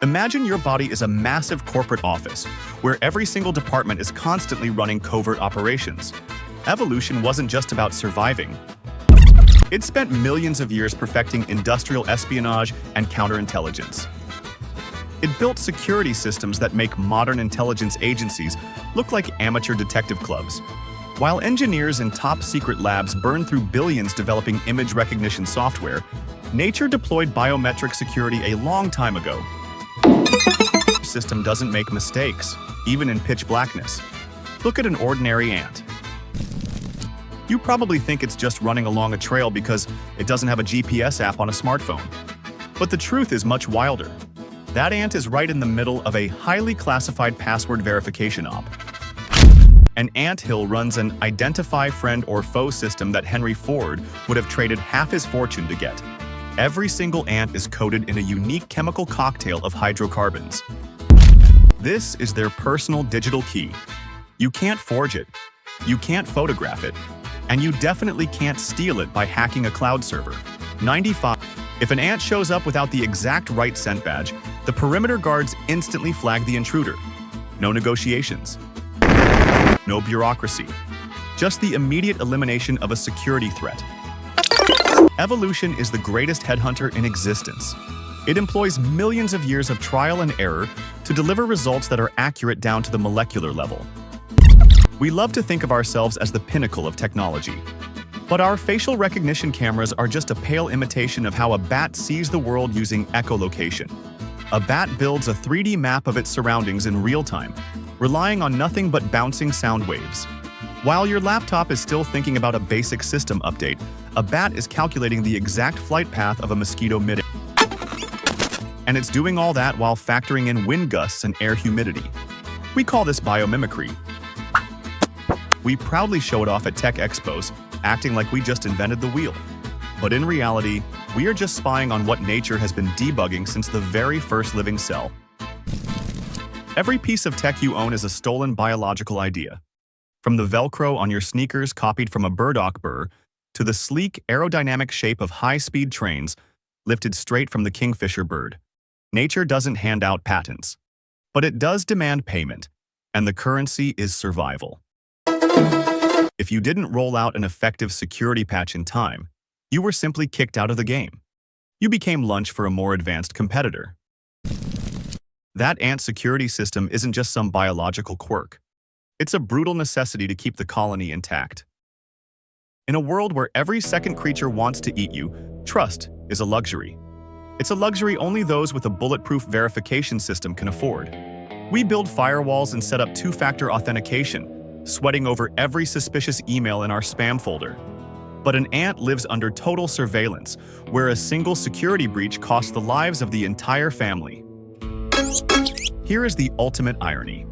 Imagine your body is a massive corporate office where every single department is constantly running covert operations. Evolution wasn't just about surviving. It spent millions of years perfecting industrial espionage and counterintelligence. It built security systems that make modern intelligence agencies look like amateur detective clubs. While engineers in top-secret labs burned through billions developing image recognition software, nature deployed biometric security a long time ago. The system doesn't make mistakes, even in pitch blackness. Look at an ordinary ant. You probably think it's just running along a trail because it doesn't have a GPS app on a smartphone. But the truth is much wilder. That ant is right in the middle of a highly classified password verification op. An anthill runs an identify friend or foe system that Henry Ford would have traded half his fortune to get. Every single ant is coated in a unique chemical cocktail of hydrocarbons. This is their personal digital key. You can't forge it, you can't photograph it, and you definitely can't steal it by hacking a cloud server. 95. If an ant shows up without the exact right scent badge, the perimeter guards instantly flag the intruder. No negotiations. No bureaucracy. Just the immediate elimination of a security threat. Evolution is the greatest headhunter in existence. It employs millions of years of trial and error to deliver results that are accurate down to the molecular level. We love to think of ourselves as the pinnacle of technology. But our facial recognition cameras are just a pale imitation of how a bat sees the world using echolocation. A bat builds a 3D map of its surroundings in real time, relying on nothing but bouncing sound waves. While your laptop is still thinking about a basic system update, a bat is calculating the exact flight path of a mosquito mid. And it's doing all that while factoring in wind gusts and air humidity. We call this biomimicry. We proudly show it off at tech expos, acting like we just invented the wheel. But in reality, we are just spying on what nature has been debugging since the very first living cell. Every piece of tech you own is a stolen biological idea. From the Velcro on your sneakers copied from a burdock burr, to the sleek, aerodynamic shape of high-speed trains lifted straight from the kingfisher bird. Nature doesn't hand out patents, but it does demand payment, and the currency is survival. If you didn't roll out an effective security patch in time, you were simply kicked out of the game. You became lunch for a more advanced competitor. That ant security system isn't just some biological quirk. It's a brutal necessity to keep the colony intact. In a world where every second creature wants to eat you, trust is a luxury. It's a luxury only those with a bulletproof verification system can afford. We build firewalls and set up two-factor authentication, sweating over every suspicious email in our spam folder. But an ant lives under total surveillance, where a single security breach costs the lives of the entire family. Here is the ultimate irony.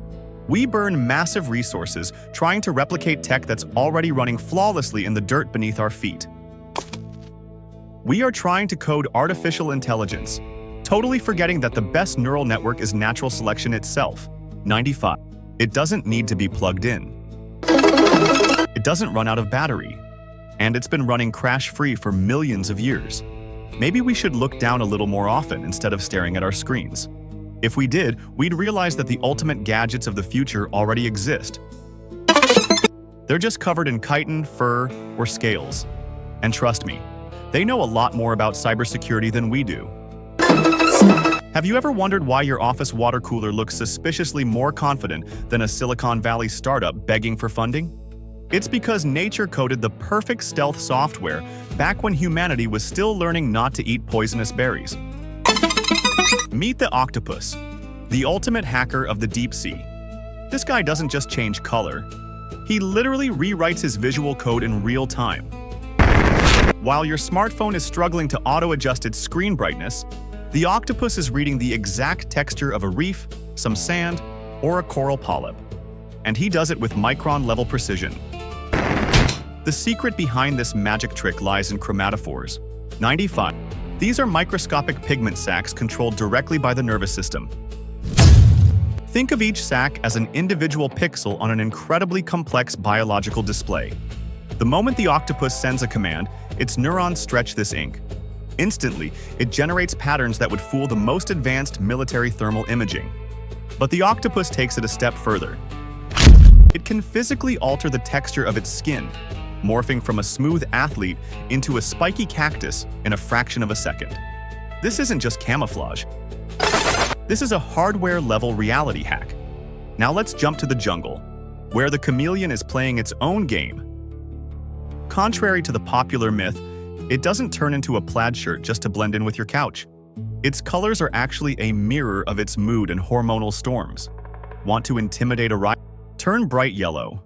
We burn massive resources trying to replicate tech that's already running flawlessly in the dirt beneath our feet. We are trying to code artificial intelligence, totally forgetting that the best neural network is natural selection itself. 95. It doesn't need to be plugged in. It doesn't run out of battery. And it's been running crash-free for millions of years. Maybe we should look down a little more often instead of staring at our screens. If we did, we'd realize that the ultimate gadgets of the future already exist. They're just covered in chitin, fur, or scales. And trust me, they know a lot more about cybersecurity than we do. Have you ever wondered why your office water cooler looks suspiciously more confident than a Silicon Valley startup begging for funding? It's because nature coded the perfect stealth software back when humanity was still learning not to eat poisonous berries. Meet the Octopus, the ultimate hacker of the deep sea. This guy doesn't just change color. He literally rewrites his visual code in real time. While your smartphone is struggling to auto-adjust its screen brightness, the Octopus is reading the exact texture of a reef, some sand, or a coral polyp. And he does it with micron-level precision. The secret behind this magic trick lies in chromatophores. 95. These are microscopic pigment sacs controlled directly by the nervous system. Think of each sac as an individual pixel on an incredibly complex biological display. The moment the octopus sends a command, its neurons stretch this ink. Instantly, it generates patterns that would fool the most advanced military thermal imaging. But the octopus takes it a step further. It can physically alter the texture of its skin, morphing from a smooth athlete into a spiky cactus in a fraction of a second. This isn't just camouflage. This is a hardware-level reality hack. Now let's jump to the jungle, where the chameleon is playing its own game. Contrary to the popular myth, it doesn't turn into a plaid shirt just to blend in with your couch. Its colors are actually a mirror of its mood and hormonal storms. Want to intimidate a rival? Turn bright yellow.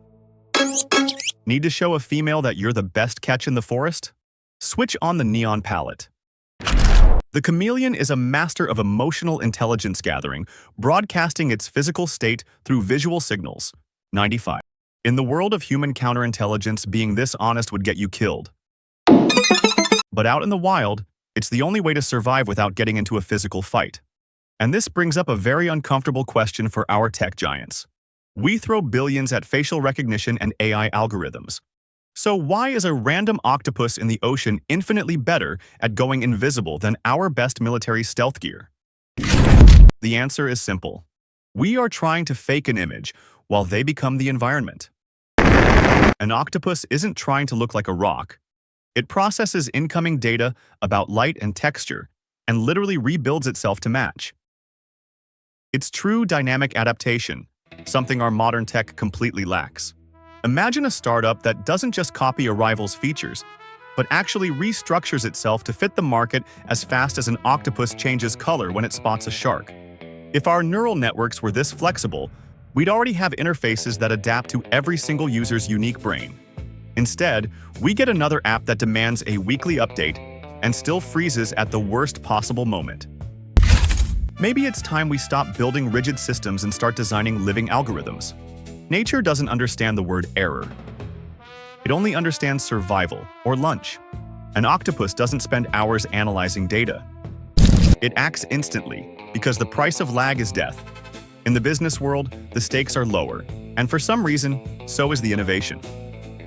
Need to show a female that you're the best catch in the forest? Switch on the neon palette. The chameleon is a master of emotional intelligence gathering, broadcasting its physical state through visual signals. 95. In the world of human counterintelligence, being this honest would get you killed. But out in the wild, it's the only way to survive without getting into a physical fight. And this brings up a very uncomfortable question for our tech giants. We throw billions at facial recognition and AI algorithms. So why is a random octopus in the ocean infinitely better at going invisible than our best military stealth gear? The answer is simple. We are trying to fake an image while they become the environment. An octopus isn't trying to look like a rock. It processes incoming data about light and texture and literally rebuilds itself to match. It's true dynamic adaptation, something our modern tech completely lacks. Imagine a startup that doesn't just copy a rival's features, but actually restructures itself to fit the market as fast as an octopus changes color when it spots a shark. If our neural networks were this flexible, we'd already have interfaces that adapt to every single user's unique brain. Instead, we get another app that demands a weekly update and still freezes at the worst possible moment. Maybe it's time we stop building rigid systems and start designing living algorithms. Nature doesn't understand the word error. It only understands survival or lunch. An octopus doesn't spend hours analyzing data. It acts instantly because the price of lag is death. In the business world, the stakes are lower, and for some reason, so is the innovation.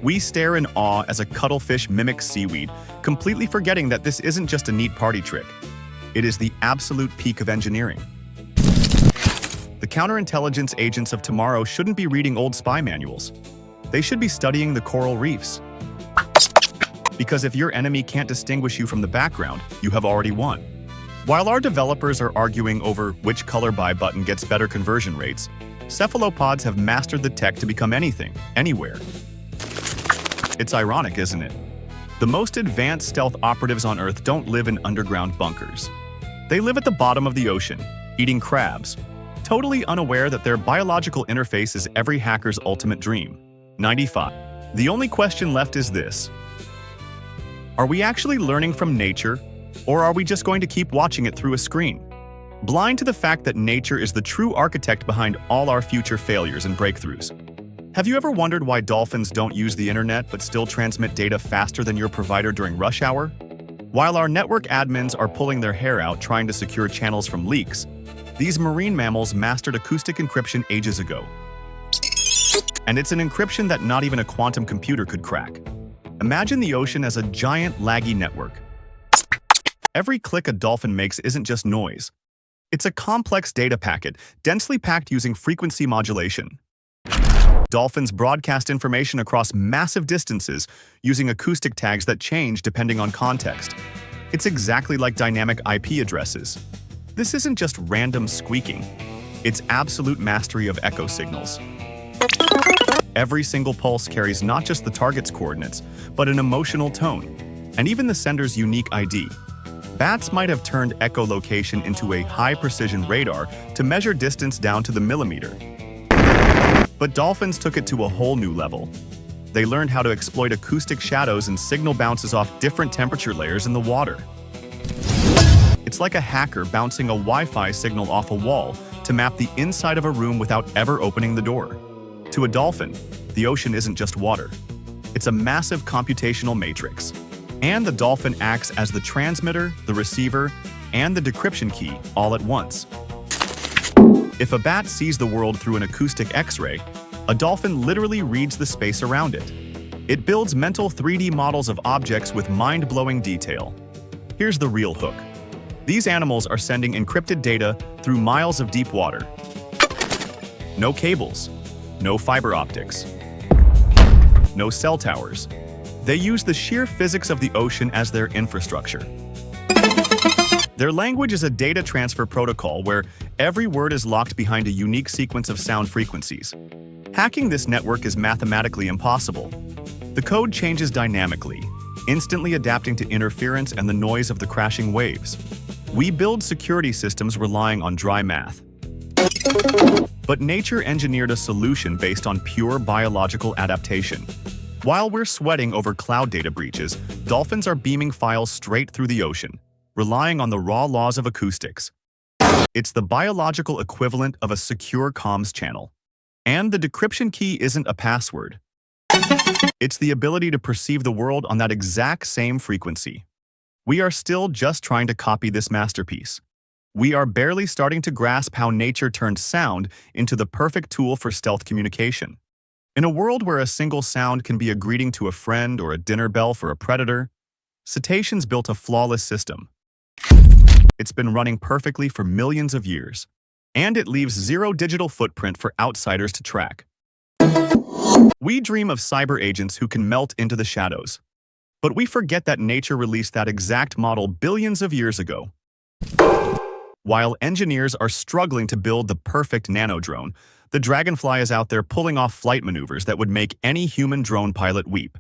We stare in awe as a cuttlefish mimics seaweed, completely forgetting that this isn't just a neat party trick. It is the absolute peak of engineering. The counterintelligence agents of tomorrow shouldn't be reading old spy manuals. They should be studying the coral reefs. Because if your enemy can't distinguish you from the background, you have already won. While our developers are arguing over which color buy button gets better conversion rates, cephalopods have mastered the tech to become anything, anywhere. It's ironic, isn't it? The most advanced stealth operatives on Earth don't live in underground bunkers. They live at the bottom of the ocean, eating crabs, totally unaware that their biological interface is every hacker's ultimate dream. 95. The only question left is this. Are we actually learning from nature, or are we just going to keep watching it through a screen? Blind to the fact that nature is the true architect behind all our future failures and breakthroughs. Have you ever wondered why dolphins don't use the internet but still transmit data faster than your provider during rush hour? While our network admins are pulling their hair out trying to secure channels from leaks, these marine mammals mastered acoustic encryption ages ago. And it's an encryption that not even a quantum computer could crack. Imagine the ocean as a giant laggy network. Every click a dolphin makes isn't just noise. It's a complex data packet, densely packed using frequency modulation. Dolphins broadcast information across massive distances using acoustic tags that change depending on context. It's exactly like dynamic IP addresses. This isn't just random squeaking. It's absolute mastery of echo signals. Every single pulse carries not just the target's coordinates, but an emotional tone, and even the sender's unique ID. Bats might have turned echolocation into a high-precision radar to measure distance down to the millimeter. But dolphins took it to a whole new level. They learned how to exploit acoustic shadows and signal bounces off different temperature layers in the water. It's like a hacker bouncing a Wi-Fi signal off a wall to map the inside of a room without ever opening the door. To a dolphin, the ocean isn't just water. It's a massive computational matrix. And the dolphin acts as the transmitter, the receiver, and the decryption key all at once. If a bat sees the world through an acoustic X-ray, a dolphin literally reads the space around it. It builds mental 3D models of objects with mind-blowing detail. Here's the real hook. These animals are sending encrypted data through miles of deep water. No cables, no fiber optics, no cell towers. They use the sheer physics of the ocean as their infrastructure. Their language is a data transfer protocol where every word is locked behind a unique sequence of sound frequencies. Hacking this network is mathematically impossible. The code changes dynamically, instantly adapting to interference and the noise of the crashing waves. We build security systems relying on dry math. But nature engineered a solution based on pure biological adaptation. While we're sweating over cloud data breaches, dolphins are beaming files straight through the ocean, relying on the raw laws of acoustics. It's the biological equivalent of a secure comms channel. And the decryption key isn't a password. It's the ability to perceive the world on that exact same frequency. We are still just trying to copy this masterpiece. We are barely starting to grasp how nature turned sound into the perfect tool for stealth communication. In a world where a single sound can be a greeting to a friend or a dinner bell for a predator, cetaceans built a flawless system. It's been running perfectly for millions of years, and it leaves zero digital footprint for outsiders to track. We dream of cyber agents who can melt into the shadows, but we forget that nature released that exact model billions of years ago. While engineers are struggling to build the perfect nanodrone, the Dragonfly is out there pulling off flight maneuvers that would make any human drone pilot weep.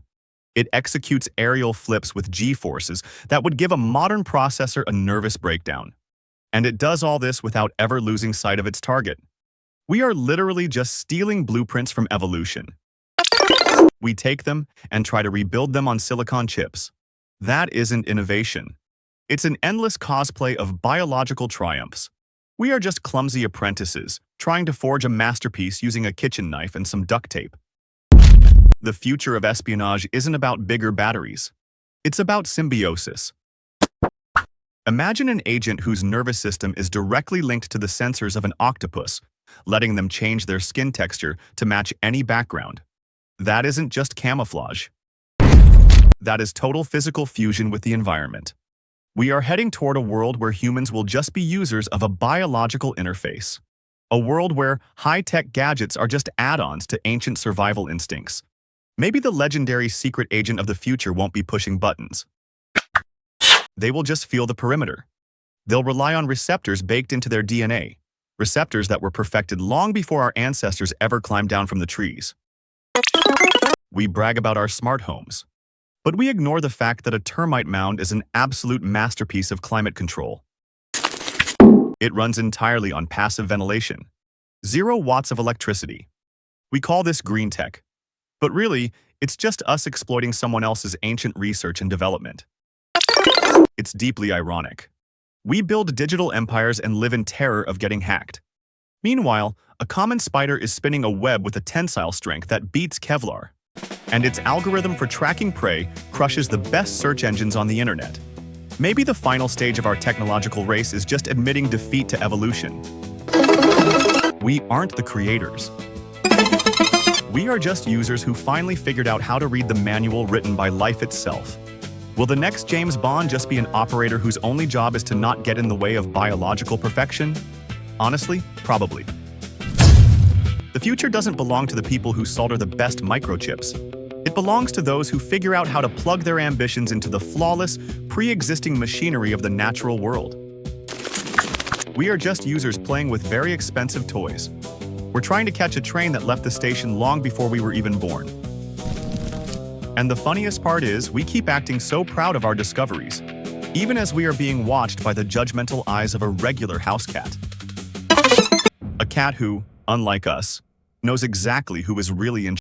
It executes aerial flips with G-forces that would give a modern processor a nervous breakdown. And it does all this without ever losing sight of its target. We are literally just stealing blueprints from evolution. We take them and try to rebuild them on silicon chips. That isn't innovation. It's an endless cosplay of biological triumphs. We are just clumsy apprentices, trying to forge a masterpiece using a kitchen knife and some duct tape. The future of espionage isn't about bigger batteries. It's about symbiosis. Imagine an agent whose nervous system is directly linked to the sensors of an octopus, letting them change their skin texture to match any background. That isn't just camouflage. That is total physical fusion with the environment. We are heading toward a world where humans will just be users of a biological interface. A world where high-tech gadgets are just add-ons to ancient survival instincts. Maybe the legendary secret agent of the future won't be pushing buttons. They will just feel the perimeter. They'll rely on receptors baked into their DNA, receptors that were perfected long before our ancestors ever climbed down from the trees. We brag about our smart homes, but we ignore the fact that a termite mound is an absolute masterpiece of climate control. It runs entirely on passive ventilation. 0 watts of electricity. We call this green tech, but really, it's just us exploiting someone else's ancient research and development. It's deeply ironic. We build digital empires and live in terror of getting hacked. Meanwhile, a common spider is spinning a web with a tensile strength that beats Kevlar, and its algorithm for tracking prey crushes the best search engines on the internet. Maybe the final stage of our technological race is just admitting defeat to evolution. We aren't the creators. We are just users who finally figured out how to read the manual written by life itself. Will the next James Bond just be an operator whose only job is to not get in the way of biological perfection? Honestly, probably. The future doesn't belong to the people who solder the best microchips. It belongs to those who figure out how to plug their ambitions into the flawless, pre-existing machinery of the natural world. We are just users playing with very expensive toys. We're trying to catch a train that left the station long before we were even born. And the funniest part is, we keep acting so proud of our discoveries, even as we are being watched by the judgmental eyes of a regular house cat. A cat who, unlike us, knows exactly who is really in